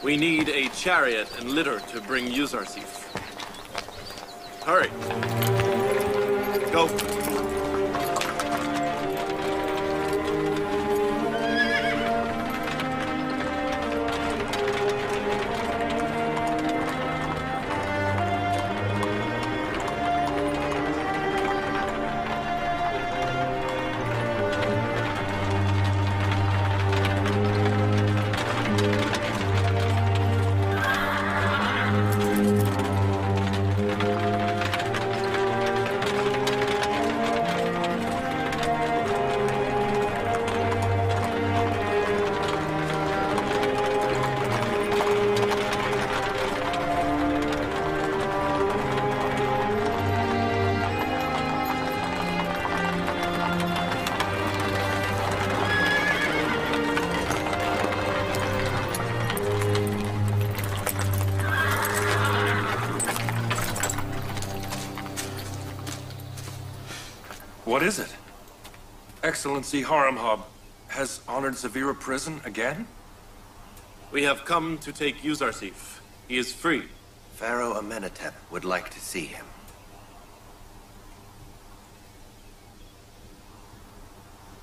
We need a chariot and litter to bring Yuzarsif. Hurry. Go. What is it? Excellency Haramhab has honored Zavira prison again? We have come to take Yuzarsif. He is free. Pharaoh Amenhotep would like to see him.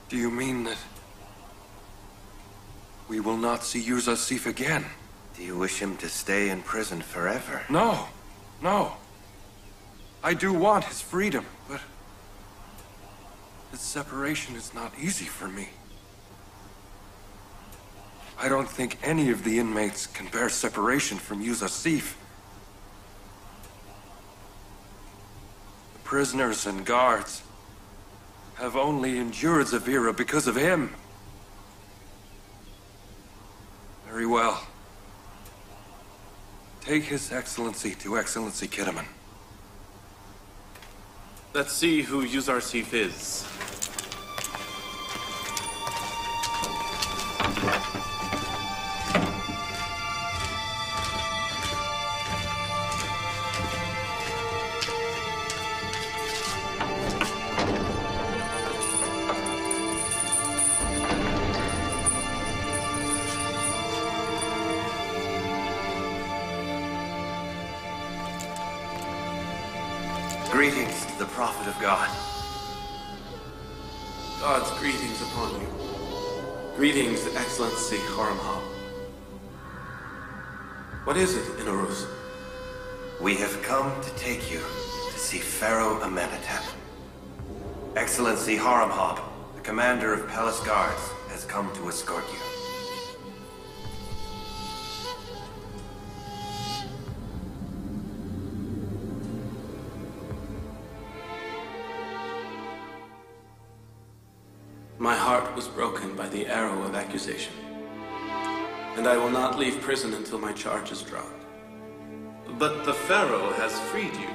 Do you mean that we will not see Yuzarsif again? Do you wish him to stay in prison forever? No, no. I do want his freedom, but this separation is not easy for me. I don't think any of the inmates can bear separation from Yuzarsif. The prisoners and guards have only endured Zavira because of him. Very well. Take His Excellency to Excellency Kiddaman. Let's see who Yuzarsif is. Greetings to the prophet of God. God's greetings upon you. Greetings, Excellency Haramhab. What is it, Inarus? We have come to take you to see Pharaoh Amenhotep. Excellency Haramhab, the commander of palace guards, has come to escort you. My heart was broken by the arrow of accusation, and I will not leave prison until my charge is dropped. But the Pharaoh has freed you.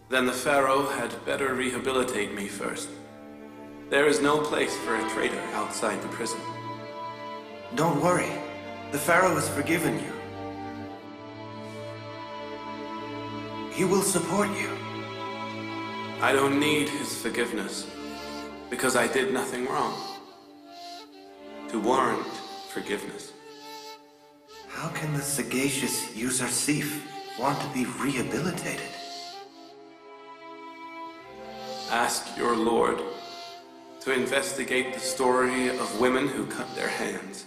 Then the Pharaoh had better rehabilitate me first. There is no place for a traitor outside the prison. Don't worry. The Pharaoh has forgiven you. He will support you. I don't need his forgiveness, because I did nothing wrong to warrant forgiveness. How can the sagacious Yuzarsif want to be rehabilitated? Ask your lord to investigate the story of women who cut their hands.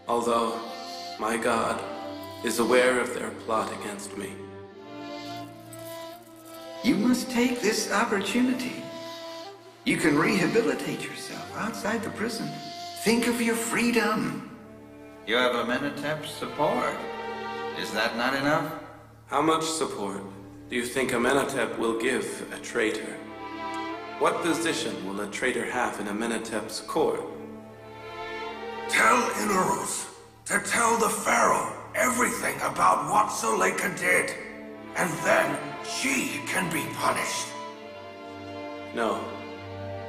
Although my God is aware of their plot against me. You must take this opportunity. You can rehabilitate yourself outside the prison. Think of your freedom. You have Amenhotep's support. Is that not enough? How much support do you think Amenhotep will give a traitor? What position will a traitor have in Amenhotep's court? Tell Inarus to tell the Pharaoh everything about what Zuleika did, and then she can be punished. No,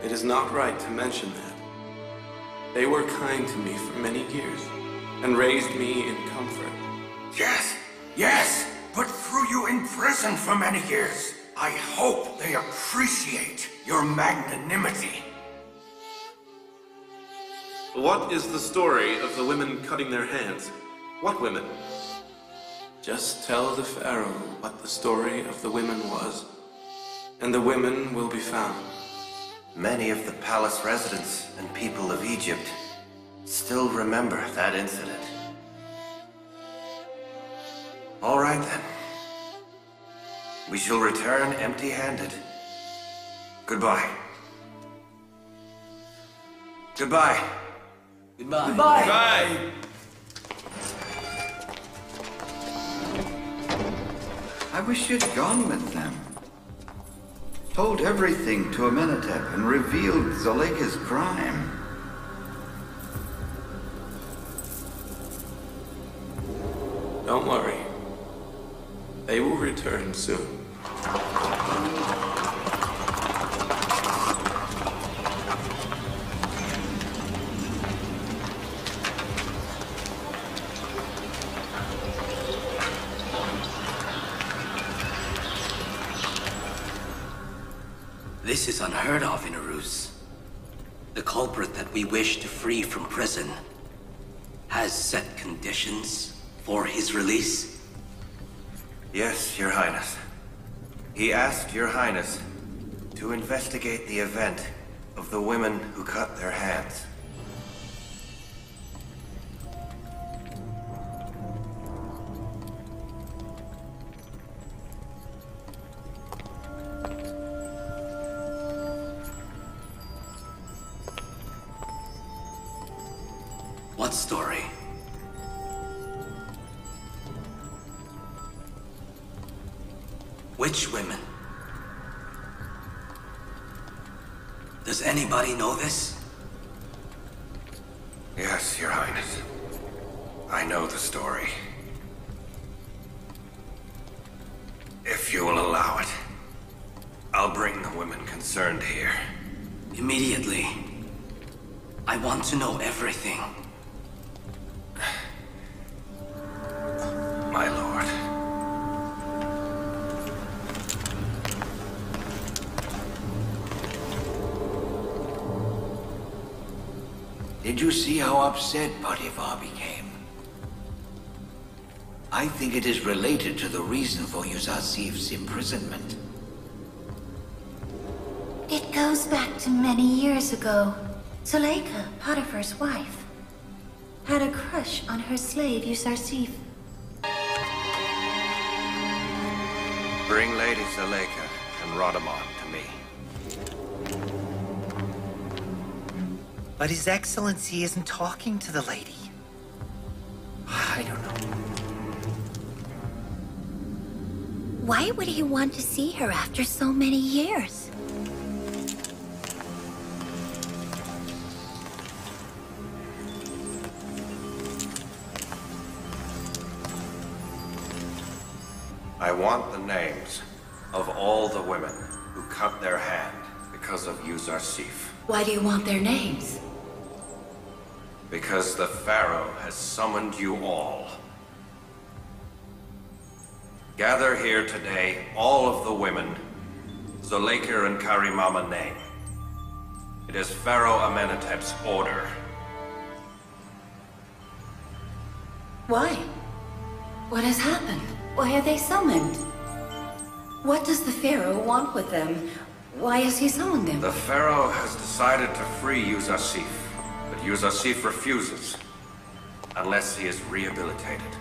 it is not right to mention that. They were kind to me for many years, and raised me in comfort. Yes, yes, but threw you in prison for many years. I hope they appreciate your magnanimity. What is the story of the women cutting their hands? What women? Just tell the Pharaoh what the story of the women was, and the women will be found. Many of the palace residents and people of Egypt still remember that incident. All right then. We shall return empty-handed. Goodbye. Goodbye. Goodbye. Goodbye. Bye! I wish you'd gone with them. Told everything to Amenhotep and revealed Zuleika's crime. Don't worry. They will return soon. This is unheard of in Arus. The culprit that we wish to free from prison has set conditions for his release. Yes, Your Highness. He asked Your Highness to investigate the event of the women who cut their hands. What story? Which women? Does anybody know this? Yes, Your Highness. I know the story. If you will allow it, I'll bring the women concerned here. Immediately. I want to know everything. My lord. Did you see how upset Potiphar became? I think it is related to the reason for Yusuf's imprisonment. It goes back to many years ago. Zuleika, Potiphar's wife, had a crush on her slave Yusuf. Bring Lady Zuleika and Rhodamon to me. But His Excellency isn't talking to the lady. I don't know. Why would he want to see her after so many years? I want the names of all the women who cut their hand because of Yusuf. Why do you want their names? Because the Pharaoh has summoned you all. Gather here today all of the women Zuleika and Karimama name. It is Pharaoh Amenhotep's order. Why? What has happened? Why are they summoned? What does the Pharaoh want with them? Why has he summoned them? The Pharaoh has decided to free Yusuf, but Yusuf refuses unless he is rehabilitated.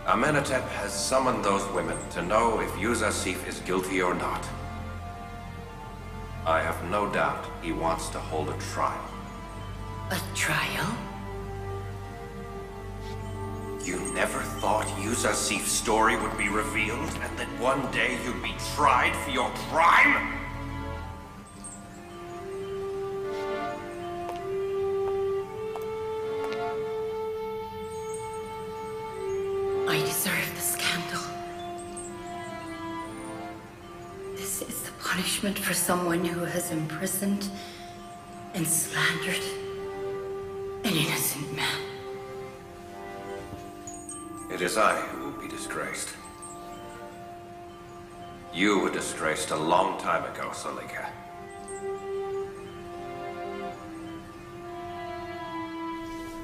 Amenhotep has summoned those women to know if Yusuf is guilty or not. I have no doubt he wants to hold a trial. A trial? You never thought Yusuf's story would be revealed, and that one day you'd be tried for your crime? I deserve the scandal. This is the punishment for someone who has imprisoned and slandered an innocent man. It is I who will be disgraced. You were disgraced a long time ago, Zuleika.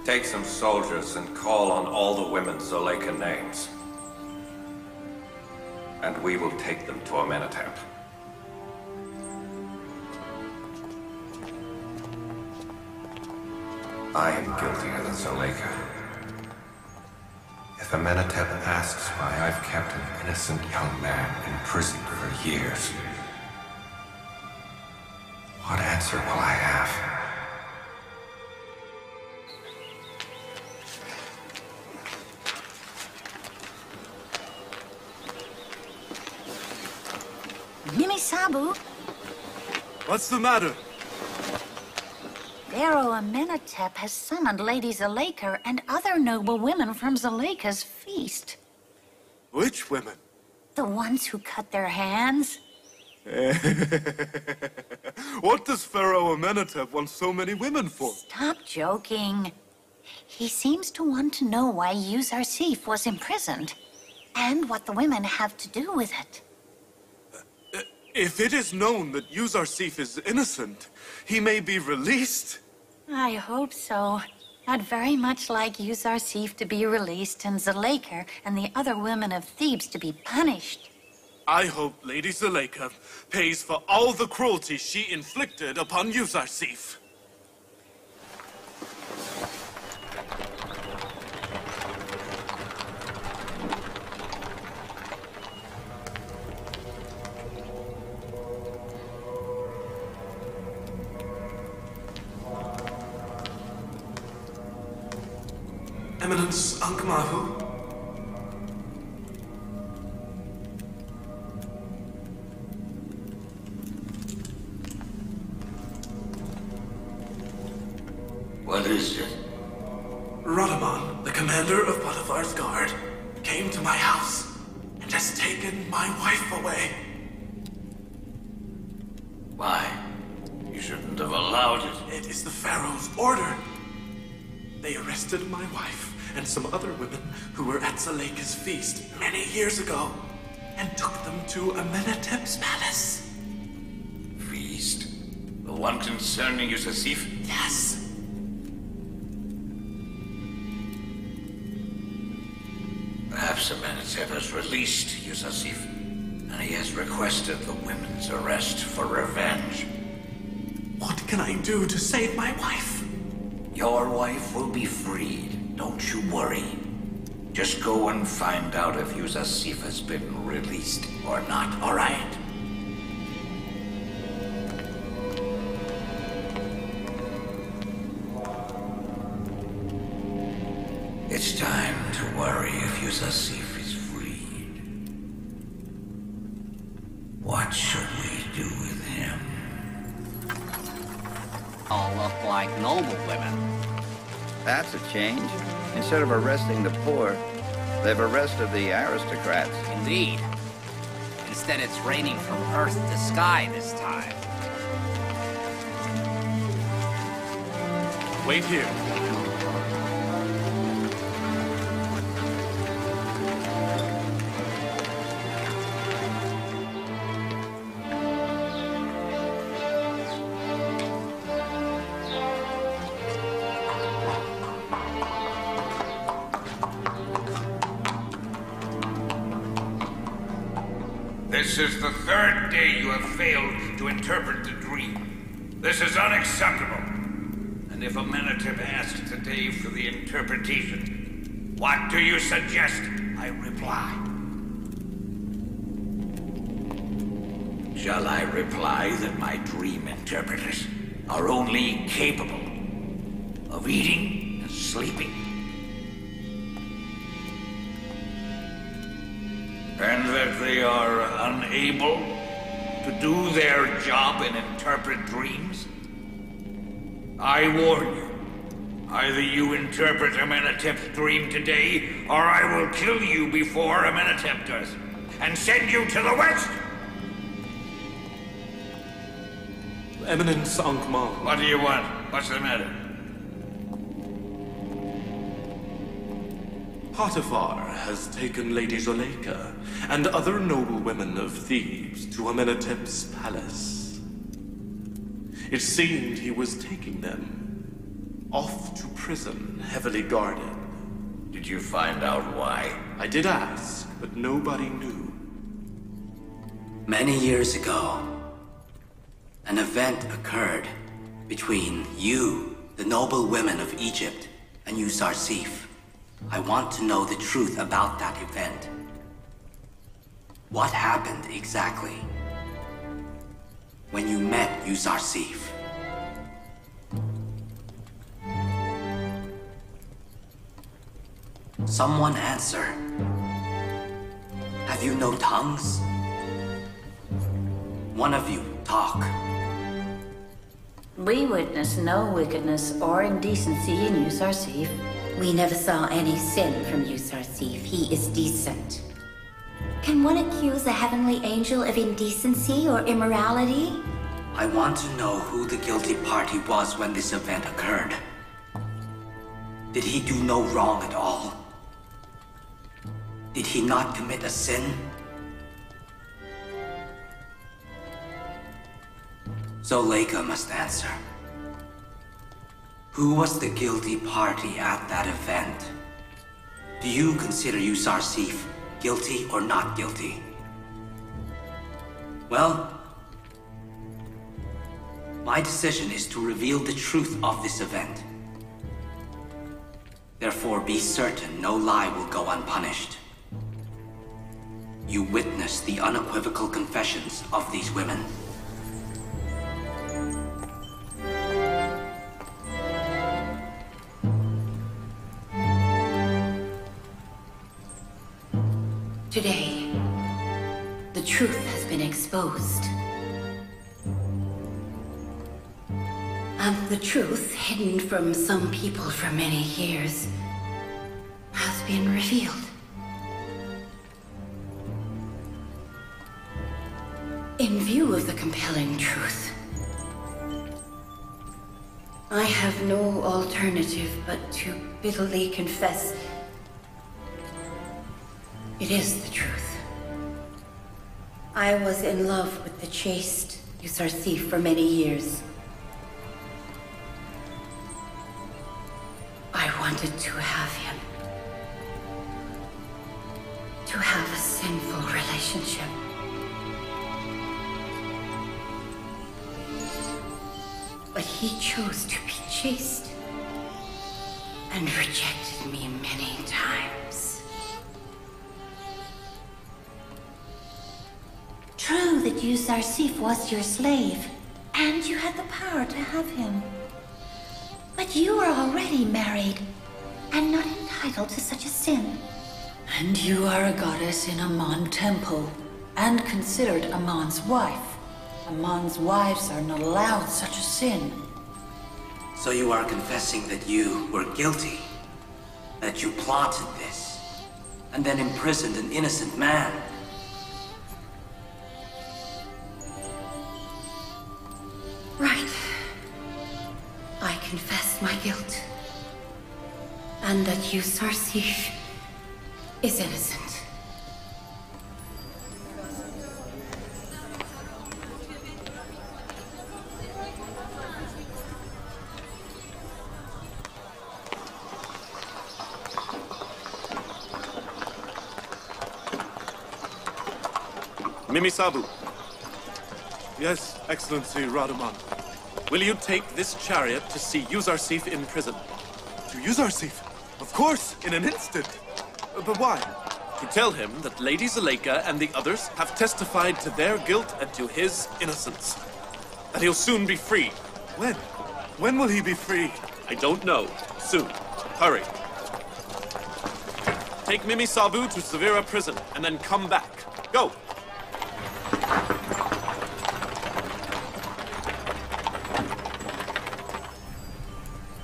Take some soldiers and call on all the women's Zuleika names. And we will take them to Amenhotep. I am guiltier than Zuleika. If Amenhotep asks why I've kept an innocent young man in prison for years, what answer will I have? Sabu, What's the matter? Pharaoh Amenhotep has summoned Lady Zuleika and other noble women from Zuleika's feast. Which women? The ones who cut their hands. What does Pharaoh Amenhotep want so many women for? Stop joking. He seems to want to know why Yusuf was imprisoned, and what the women have to do with it. If it is known that Yusuf is innocent, he may be released. I hope so. I'd very much like Yusuf to be released and Zuleika and the other women of Thebes to be punished. I hope Lady Zuleika pays for all the cruelty she inflicted upon Yusuf. Eminence Ankh-Mahu? What is it? Radaman, the commander of Potiphar's guard, came to my house and has taken my wife away. Why? You shouldn't have allowed it. It is the Pharaoh's order. They arrested my wife and some other women who were at Zuleika's feast many years ago and took them to Amenhotep's palace. Feast? The one concerning Yusuf? Yes. Perhaps Amenhotep has released Yusuf, and he has requested the women's arrest for revenge. What can I do to save my wife? Your wife will be freed, don't you worry. Just go and find out if Yusuf has been released or not, all right? It's time to worry if Yusuf is freed. What should we do with him? All look like noble women. That's a change. Instead of arresting the poor, they've arrested the aristocrats. Indeed. Instead, it's raining from earth to sky this time. Wait here. This is the third day you have failed to interpret the dream. This is unacceptable. And if Amenhotep asks today for the interpretation, what do you suggest I reply? Shall I reply that my dream interpreters are only capable of eating and sleeping? And that they are unable to do their job and interpret dreams? I warn you, either you interpret Amenhotep's dream today, or I will kill you before Amenhotep does, and send you to the west! Eminence Ankh-Mahu. What do you want? What's the matter? Potiphar has taken Lady Zuleika and other noble women of Thebes to Amenhotep's palace. It seemed he was taking them Off to prison, heavily guarded. Did you find out why? I did ask, but nobody knew. Many years ago, an event occurred between you, the noble women of Egypt, and Yusuf A.S. I want to know the truth about that event. What happened exactly when you met Yusuf A.S? Someone answer. Have you no tongues? One of you, talk. We witness no wickedness or indecency in Yusuf A.S. We never saw any sin from Yusuf A.S. He is decent. Can one accuse a heavenly angel of indecency or immorality? I want to know who the guilty party was when this event occurred. Did he do no wrong at all? Did he not commit a sin? Zuleika must answer. Who was the guilty party at that event? Do you consider Yusuf A.S guilty or not guilty? Well, my decision is to reveal the truth of this event. Therefore, be certain no lie will go unpunished. You witnessed the unequivocal confessions of these women. Today, the truth has been exposed. And the truth, hidden from some people for many years, has been revealed. In view of the compelling truth, I have no alternative but to bitterly confess it is the truth. I was in love with the chaste Yusuf A.S for many years. I wanted to have him. To have a sinful relationship. But he chose to be chaste and rejected me many times. True that Yusuf A.S was your slave, and you had the power to have him. But you were already married, and not entitled to such a sin. And you are a goddess in Amon temple, and considered Amon's wife. Amon's wives are not allowed such a sin. So you are confessing that you were guilty, that you plotted this, and then imprisoned an innocent man. Right. I confess my guilt. And that Yusuf A.S is innocent. Mimi Sabu. Yes, Excellency Radaman. Will you take this chariot to see Yusuf A.S in prison? To Yusuf A.S? Of course, in an instant. But why? To tell him that Lady Zuleika and the others have testified to their guilt and to his innocence. That he'll soon be free. When? When will he be free? I don't know. Soon. Hurry. Take Mimi Sabu to Severa prison and then come back. Go!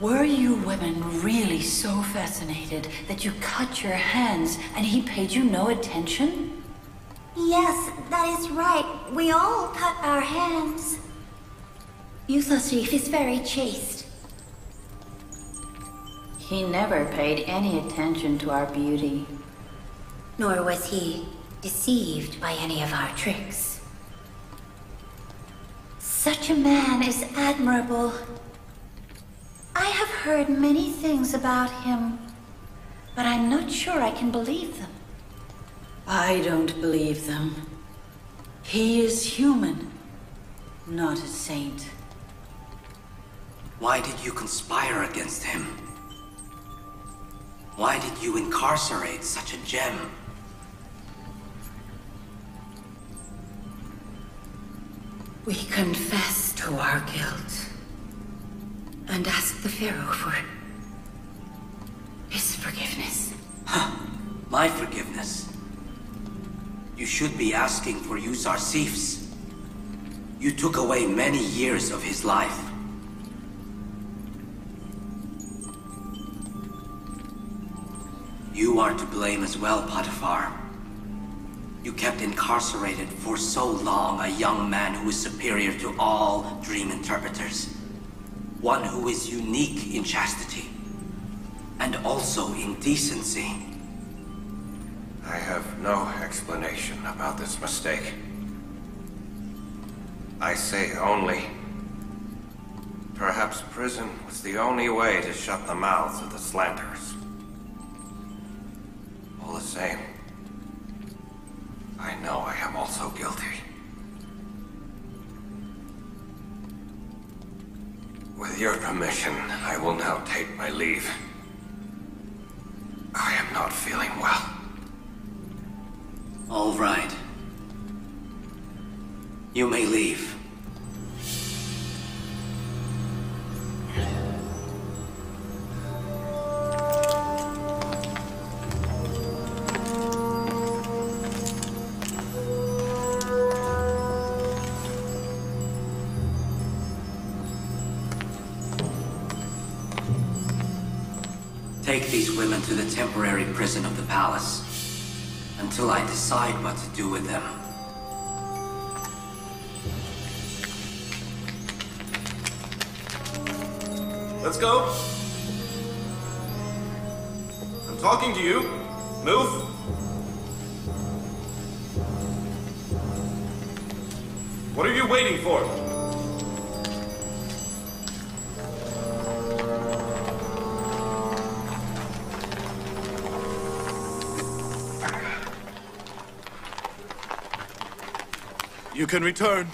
Were you women really so fascinated that you cut your hands and he paid you no attention? Yes, that is right. We all cut our hands. Yusuf A.S is very chaste. He never paid any attention to our beauty. Nor was he deceived by any of our tricks. Such a man is admirable. I have heard many things about him, but I'm not sure I can believe them. I don't believe them. He is human, not a saint. Why did you conspire against him? Why did you incarcerate such a gem? We confess to our guilt and ask the Pharaoh for his forgiveness. My forgiveness? You should be asking for Yusuf A.S. You took away many years of his life. You are to blame as well, Potiphar. You kept incarcerated for so long a young man who is superior to all dream interpreters. One who is unique in chastity, and also in decency. I have no explanation about this mistake. I say only, perhaps prison was the only way to shut the mouths of the slanderers. All the same, I know I am also guilty. With your permission, I will now take my leave. I am not feeling well. All right. You may leave. Take these women to the temporary prison of the palace, until I decide what to do with them. Let's go. I'm talking to you. Move. What are you waiting for? You can return.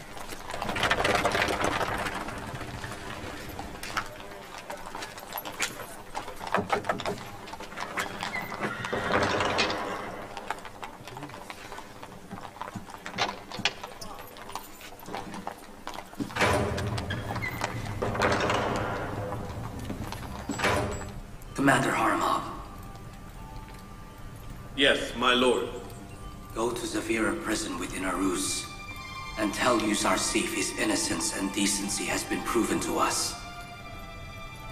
Commander Harmab. Yes, my lord. Go to Zafira prison within Arus, and tell Yusuf A.S. his innocence and decency has been proven to us.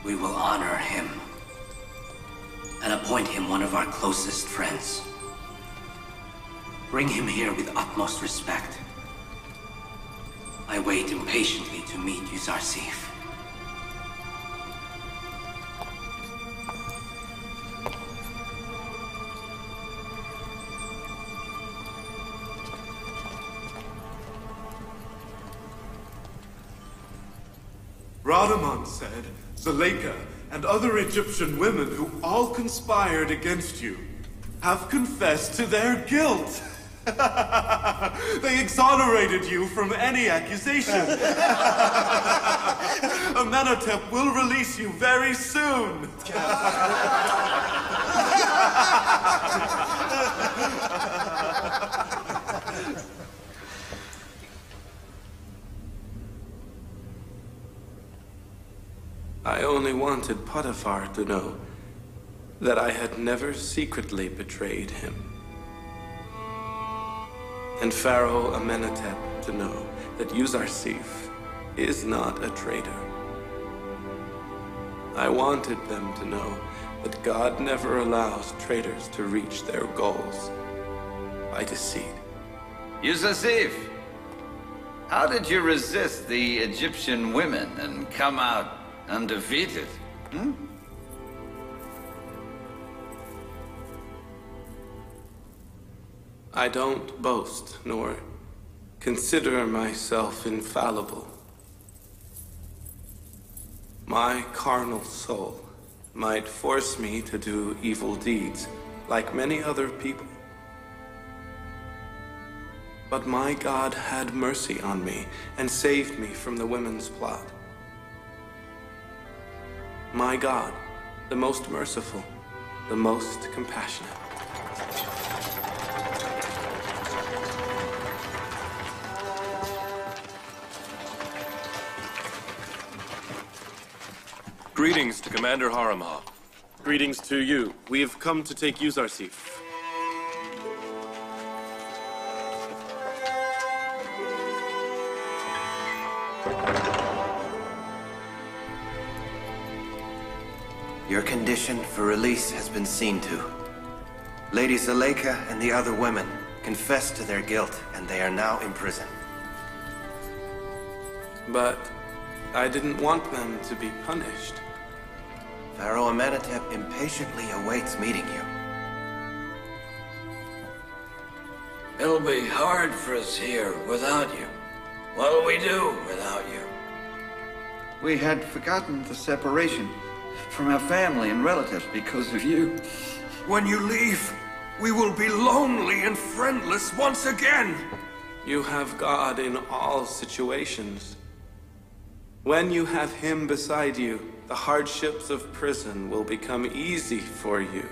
We will honor him, and appoint him one of our closest friends. Bring him here with utmost respect. I wait impatiently to meet Yusuf A.S. Radaman said, Zuleika and other Egyptian women who all conspired against you have confessed to their guilt. They exonerated you from any accusation. Amenhotep will release you very soon. I only wanted Potiphar to know that I had never secretly betrayed him. And Pharaoh Amenhotep to know that Yusuf A.S. is not a traitor. I wanted them to know that God never allows traitors to reach their goals by deceit. Yusuf A.S., how did you resist the Egyptian women and come out undefeated? I don't boast, nor consider myself infallible. My carnal soul might force me to do evil deeds, like many other people. But my God had mercy on me and saved me from the women's plot. My God, the most merciful, the most compassionate. Greetings to Commander Haramha. Greetings to you. We have come to take Yuzarsif. Your condition for release has been seen to. Lady Zuleika and the other women confessed to their guilt, and they are now in prison. But I didn't want them to be punished. Pharaoh Amenhotep impatiently awaits meeting you. It'll be hard for us here without you. What'll we do without you? We had forgotten the separation from our family and relatives because of you. When you leave, we will be lonely and friendless once again. You have God in all situations. When you have Him beside you, the hardships of prison will become easy for you.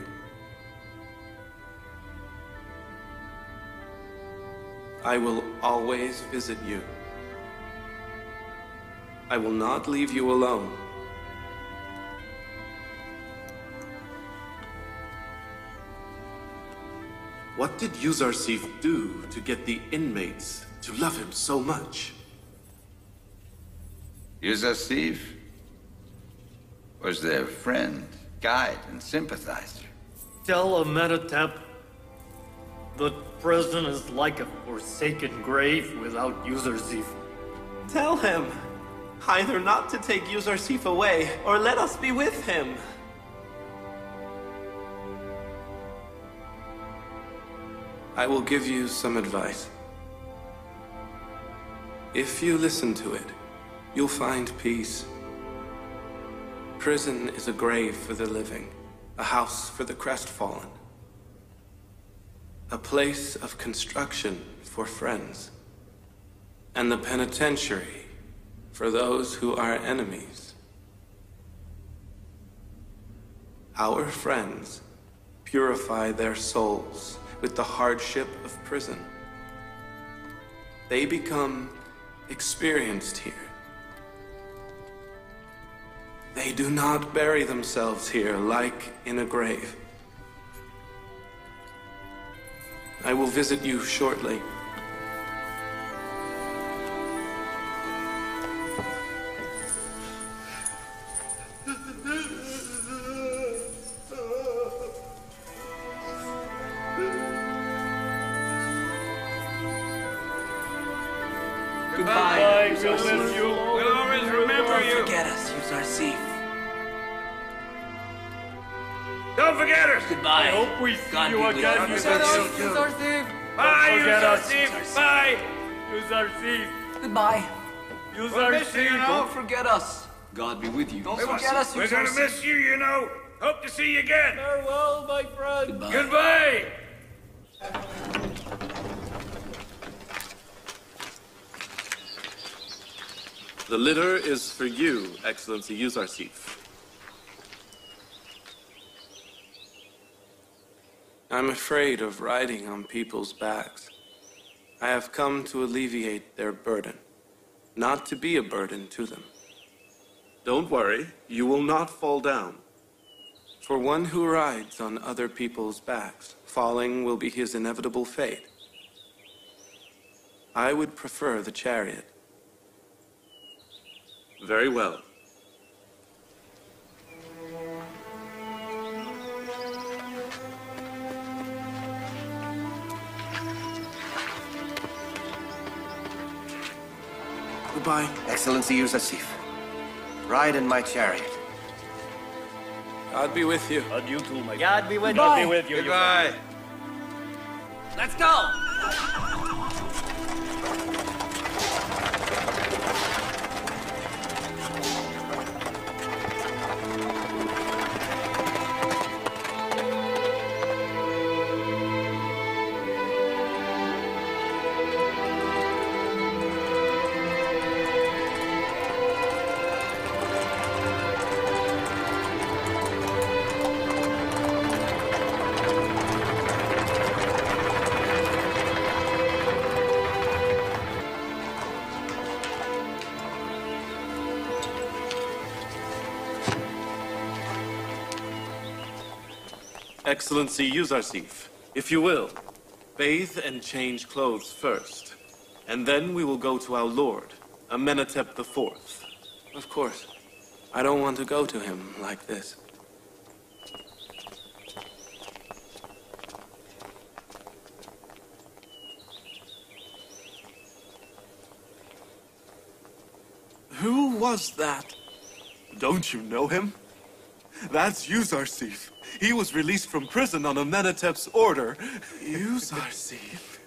I will always visit you. I will not leave you alone. What did Yuzarsif do to get the inmates to love him so much? Yuzarsif was their friend, guide, and sympathizer. Tell Amenhotep the prison is like a forsaken grave without Yuzarsif. Tell him either not to take Yuzarsif away or let us be with him. I will give you some advice. If you listen to it, you'll find peace. Prison is a grave for the living, a house for the crestfallen, a place of construction for friends, and the penitentiary for those who are enemies. Our friends purify their souls with the hardship of prison. They become experienced here. They do not bury themselves here like in a grave. I will visit you shortly. Goodbye. We'll miss you. We'll always remember you. Don't forget us, Yuzarsif. Don't forget us. Goodbye. I hope we see God you be with again, you. Yuzarsif. Bye, forget us. Yuzarsif. Bye. Yuzarsif. Goodbye. We'll miss you, you know. Don't forget us. God be with you. Don't forget us, We're gonna Yuzarsif. miss you, you know. Hope to see you again. Farewell, my friend. Goodbye. The litter is for you, Excellency Yuzarsif. I'm afraid of riding on people's backs. I have come to alleviate their burden, not to be a burden to them. Don't worry, you will not fall down. For one who rides on other people's backs, falling will be his inevitable fate. I would prefer the chariot. Very well. Goodbye. Excellency Yuzarsif, ride in my chariot. God be with you. And you too, my God be with you. God be with you. Goodbye. Let's go. Excellency Yuzarsif, if you will, bathe and change clothes first. And then we will go to our lord, Amenhotep IV. Of course. I don't want to go to him like this. Who was that? Don't you know him? That's Yuzarsif. He was released from prison on Amenhotep's order. Yuzarsif?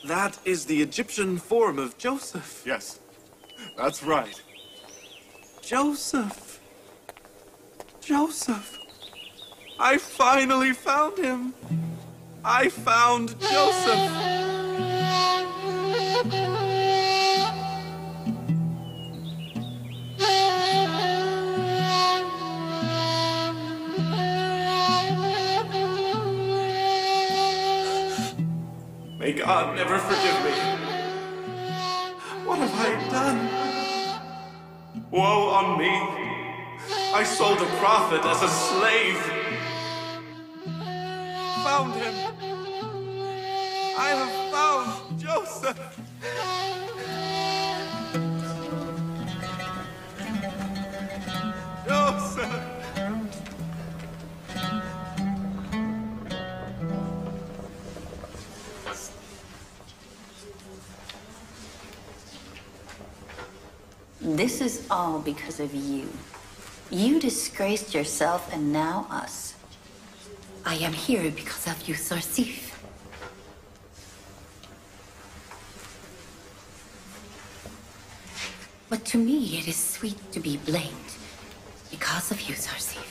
That is the Egyptian form of Joseph. Yes, that's right. Joseph. Joseph. I finally found him. I found Joseph. May God never forgive me. What have I done? Woe on me. I sold a prophet as a slave. Found him. I have found Joseph. Joseph. This is all because of you. You disgraced yourself and now us. I am here because of you, Yuzarsif. But to me, it is sweet to be blamed because of you, Yuzarsif.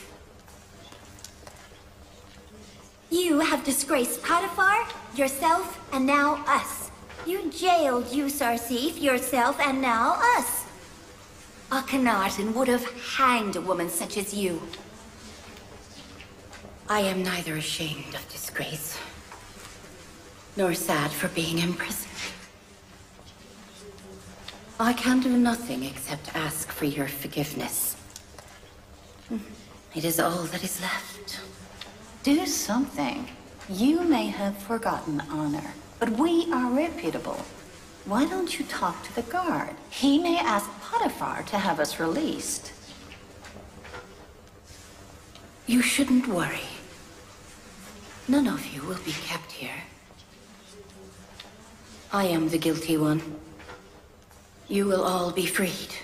You have disgraced Potiphar, yourself, and now us. You jailed Yuzarsif, yourself, and now us. Akhenaten would have hanged a woman such as you. I am neither ashamed of disgrace, nor sad for being imprisoned. I can do nothing except ask for your forgiveness. It is all that is left. Do something. You may have forgotten honor, but we are reputable. Why don't you talk to the guard? He may ask Potiphar to have us released. You shouldn't worry. None of you will be kept here. I am the guilty one. You will all be freed.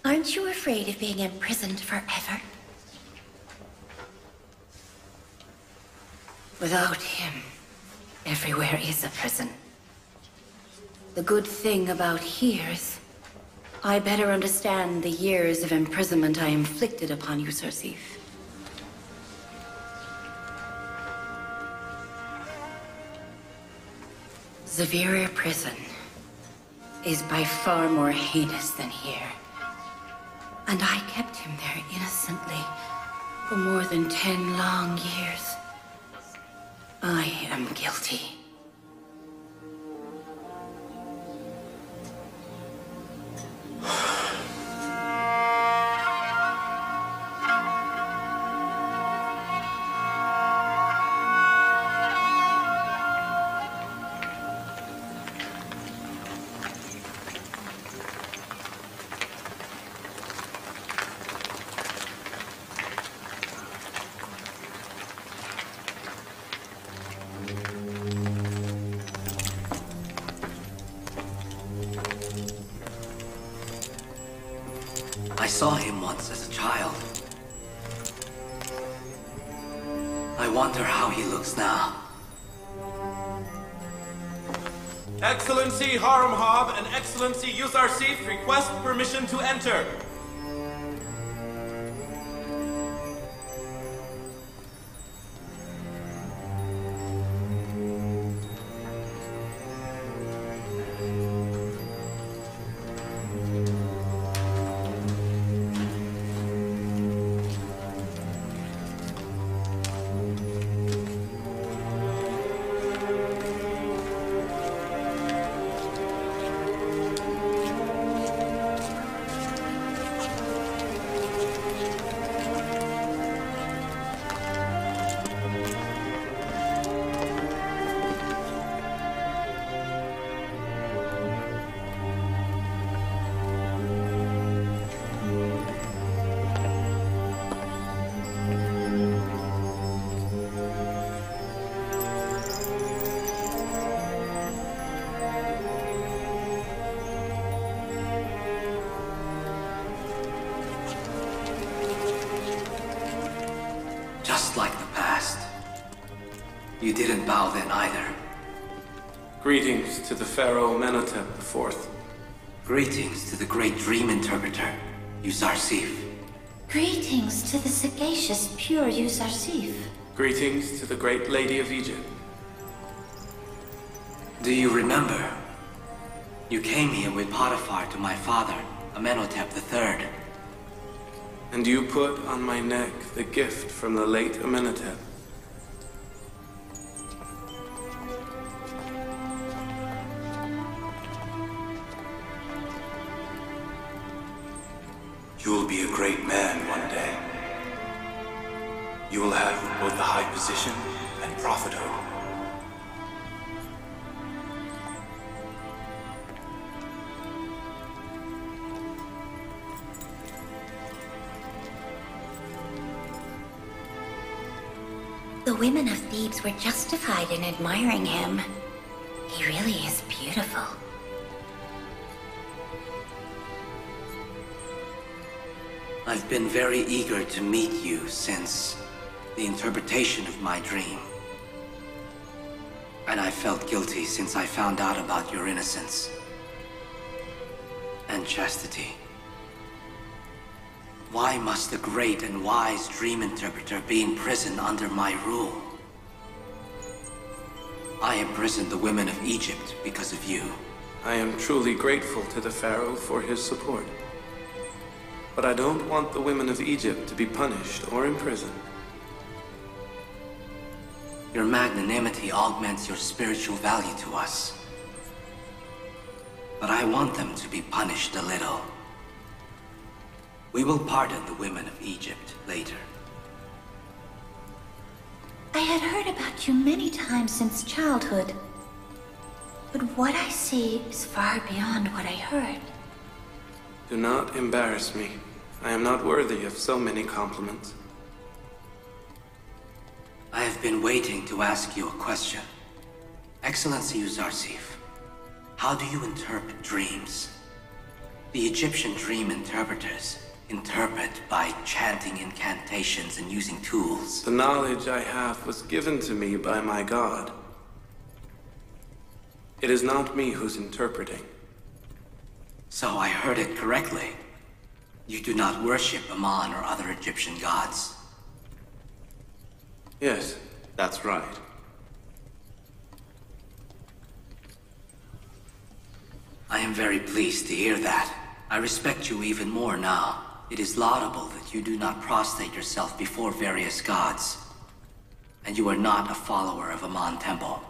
Aren't you afraid of being imprisoned forever? Without him, everywhere is a prison. The good thing about here is I better understand the years of imprisonment I inflicted upon you, Yuzarsif. Severer prison is by far more heinous than here. And I kept him there innocently for more than 10 long years. I am guilty. I saw him once as a child. I wonder how he looks now. Excellency Harumhab and Excellency Yuzarsif request permission to enter. just like the past. You didn't bow then either. Greetings to the Pharaoh Amenhotep IV. Greetings to the great dream interpreter, Yusuf A.S. Greetings to the sagacious, pure Yusuf A.S. Greetings to the great lady of Egypt. Do you remember? You came here with Potiphar to my father, Amenhotep III. And you put on my neck the gift from the late Amenhotep. You will be a great man one day. You will have both the high position and prophethood. The women of Thebes were justified in admiring him. He really is beautiful. I've been very eager to meet you since the interpretation of my dream. And I felt guilty since I found out about your innocence and chastity. Why must the great and wise dream interpreter be in prison under my rule? I imprisoned the women of Egypt because of you. I am truly grateful to the Pharaoh for his support. But I don't want the women of Egypt to be punished or imprisoned. Your magnanimity augments your spiritual value to us. But I want them to be punished a little. We will pardon the women of Egypt later. I had heard about you many times since childhood. But what I see is far beyond what I heard. Do not embarrass me. I am not worthy of so many compliments. I have been waiting to ask you a question. Excellency Yusuf, how do you interpret dreams? The Egyptian dream interpreters interpret by chanting incantations and using tools. The knowledge I have was given to me by my god. It is not me who's interpreting. So I heard it correctly. You do not worship Amun or other Egyptian gods. Yes, that's right. I am very pleased to hear that. I respect you even more now. It is laudable that you do not prostrate yourself before various gods. And you are not a follower of Amun Temple.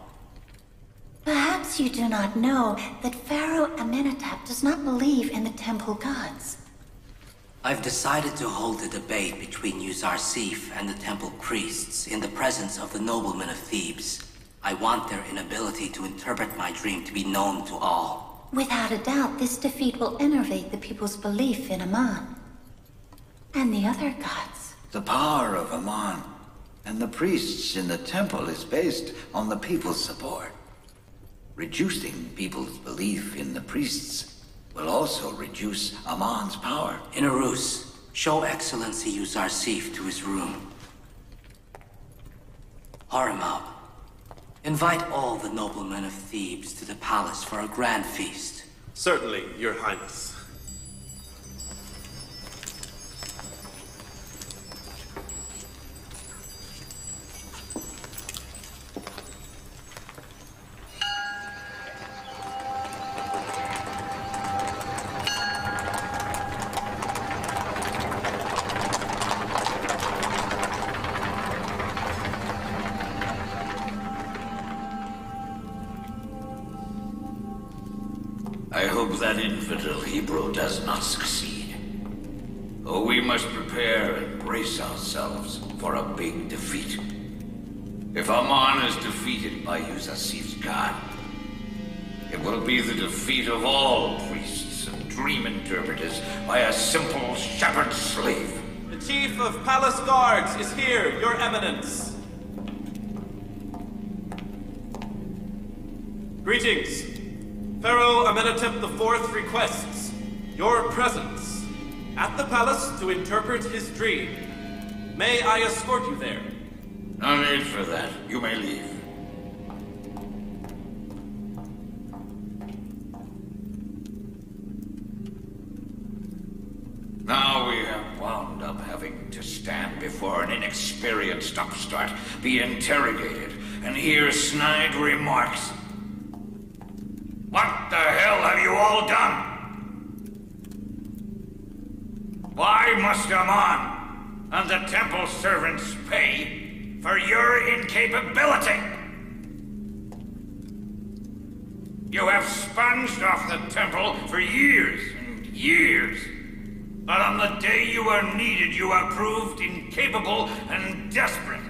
Perhaps you do not know that Pharaoh Amenhotep does not believe in the temple gods. I've decided to hold a debate between Yusuf and the temple priests in the presence of the noblemen of Thebes. I want their inability to interpret my dream to be known to all. Without a doubt, this defeat will enervate the people's belief in Amun. And the other gods. The power of Amun and the priests in the temple is based on the people's support. Reducing people's belief in the priests will also reduce Amun's power. Inarus, show Excellency Yusuf to his room. Haramab, invite all the noblemen of Thebes to the palace for a grand feast. Certainly, Your Highness. I hope that infidel Hebrew does not succeed. Or we must prepare and brace ourselves for a big defeat. If Amun is defeated by Yusuf's god, it will be the defeat of all priests and dream interpreters by a simple shepherd slave. The Chief of Palace Guards is here, Your Eminence. Greetings. Pharaoh Amenhotep IV requests your presence at the palace to interpret his dream. May I escort you there? No need for that. You may leave. Now we have wound up having to stand before an inexperienced upstart, be interrogated, and hear snide remarks. What the hell have you all done? Why must Amon and the temple servants pay for your incapability? You have sponged off the temple for years and years. But on the day you were needed, you are proved incapable and desperate.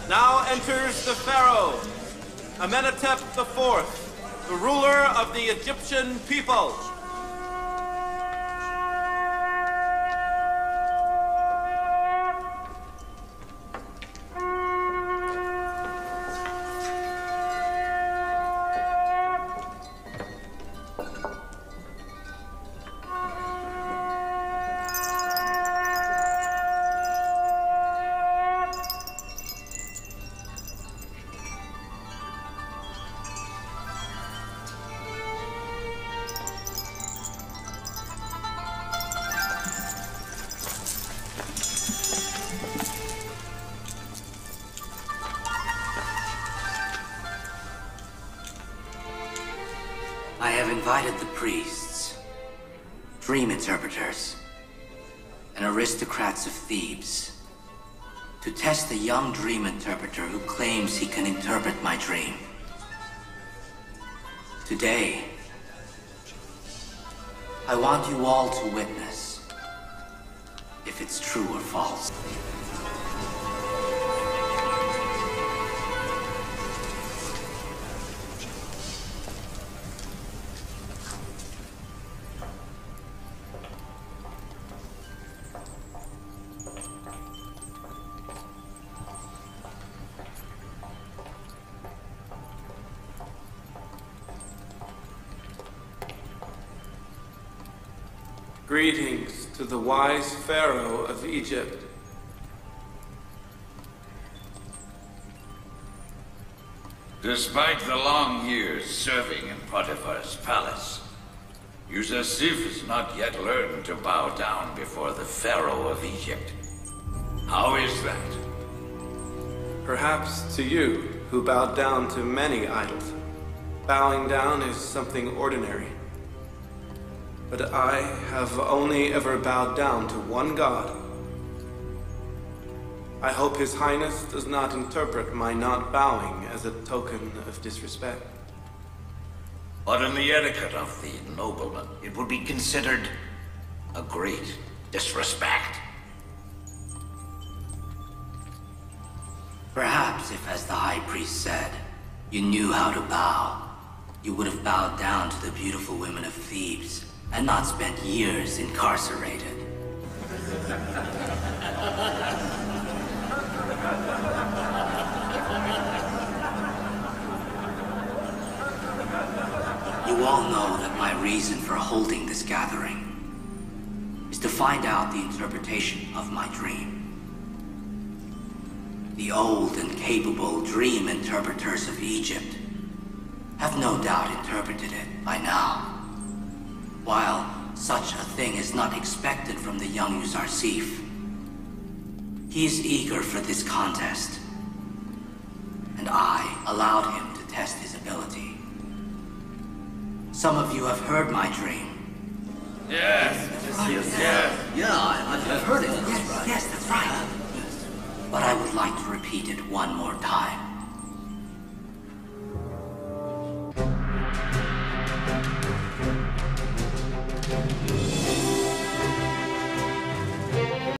Now enters the Pharaoh, Amenhotep IV, the ruler of the Egyptian people. I have invited the priests, dream interpreters, and aristocrats of Thebes to test the young dream interpreter who claims he can interpret my dream. Today, I want you all to witness if it's true or false. Greetings to the wise Pharaoh of Egypt. Despite the long years serving in Potiphar's palace, Yusuf has not yet learned to bow down before the Pharaoh of Egypt. How is that? Perhaps to you, who bowed down to many idols, bowing down is something ordinary. But I have only ever bowed down to one God. I hope His Highness does not interpret my not bowing as a token of disrespect. But in the etiquette of the nobleman, it would be considered a great disrespect. Perhaps if, as the High Priest said, you knew how to bow, you would have bowed down to the beautiful women of Thebes and not spent years incarcerated. You all know that my reason for holding this gathering is to find out the interpretation of my dream. The old and capable dream interpreters of Egypt have no doubt interpreted it by now. While such a thing is not expected from the young Yusuf A.S, he is eager for this contest, and I allowed him to test his ability. Some of you have heard my dream. Yes. I've heard it. Yes, that's right. But I would like to repeat it one more time.